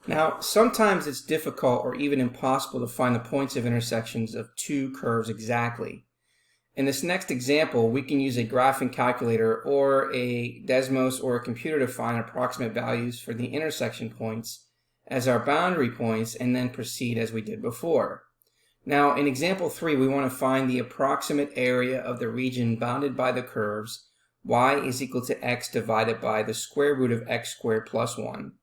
Now, sometimes it's difficult or even impossible to find the points of intersections of two curves exactly. In this next example, we can use a graphing calculator or a Desmos or a computer to find approximate values for the intersection points as our boundary points and then proceed as we did before. Now, in example 3, we want to find the approximate area of the region bounded by the curves y is equal to x divided by the square root of x squared plus 1,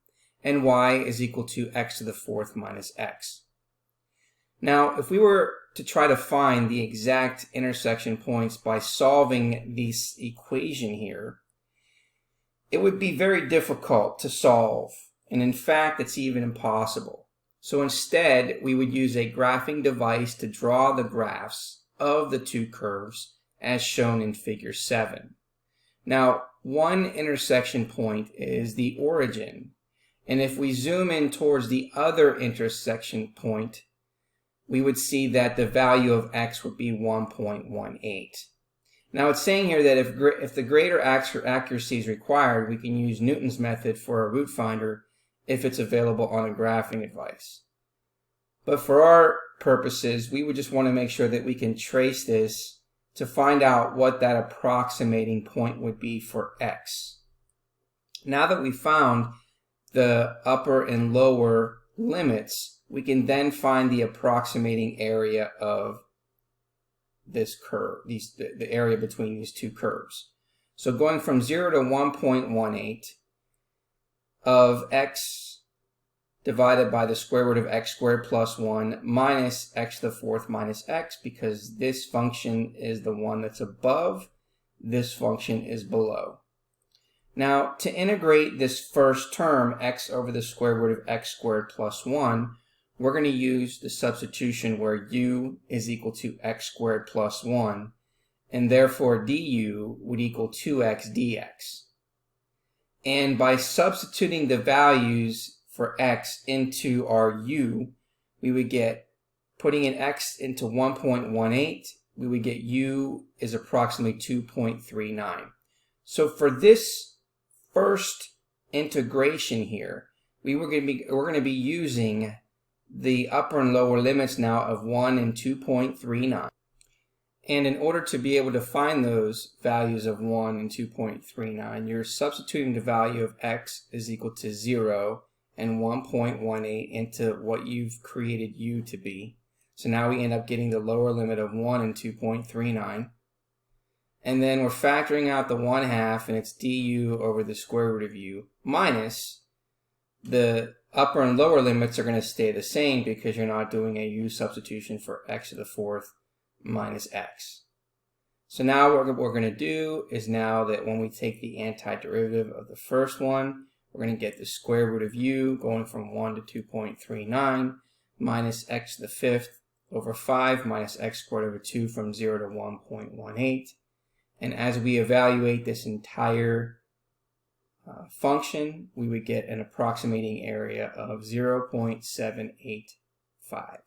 and y is equal to x to the fourth minus x. Now, if we were to try to find the exact intersection points by solving this equation here, it would be very difficult to solve, and in fact, it's even impossible. So instead, we would use a graphing device to draw the graphs of the two curves as shown in figure 7. Now, one intersection point is the origin, and if we zoom in towards the other intersection point, we would see that the value of x would be 1.18. Now it's saying here that if the greater accuracy is required, we can use Newton's method for a root finder if it's available on a graphing device. But for our purposes, we would just want to make sure that we can trace this to find out what that approximating point would be for x. Now that we've found the upper and lower limits, we can then find the approximating area of this curve, the area between these two curves. So going from 0 to 1.18 of x divided by the square root of x squared plus 1 minus x to the fourth minus x, because this function is the one that's above, this function is below. Now, to integrate this first term, x over the square root of x squared plus 1, we're going to use the substitution where u is equal to x squared plus 1, and therefore du would equal 2x dx. And by substituting the values for x into our u, we would get, putting in x into 1.18, we would get u is approximately 2.39. So for this first integration here, we're going to be using the upper and lower limits now of 1 and 2.39. And in order to be able to find those values of 1 and 2.39, you're substituting the value of x is equal to 0 and 1.18 into what you've created u to be. So now we end up getting the lower limit of 1 and 2.39. And then we're factoring out the 1/2, and it's du over the square root of u, minus the upper and lower limits are going to stay the same because you're not doing a u substitution for x to the fourth minus x. So now what we're going to do is, now that when we take the antiderivative of the first one, we're going to get the square root of u going from 1 to 2.39 minus x to the fifth over 5 minus x squared over 2 from 0 to 1.18. And as we evaluate this entire function, we would get an approximating area of 0.785.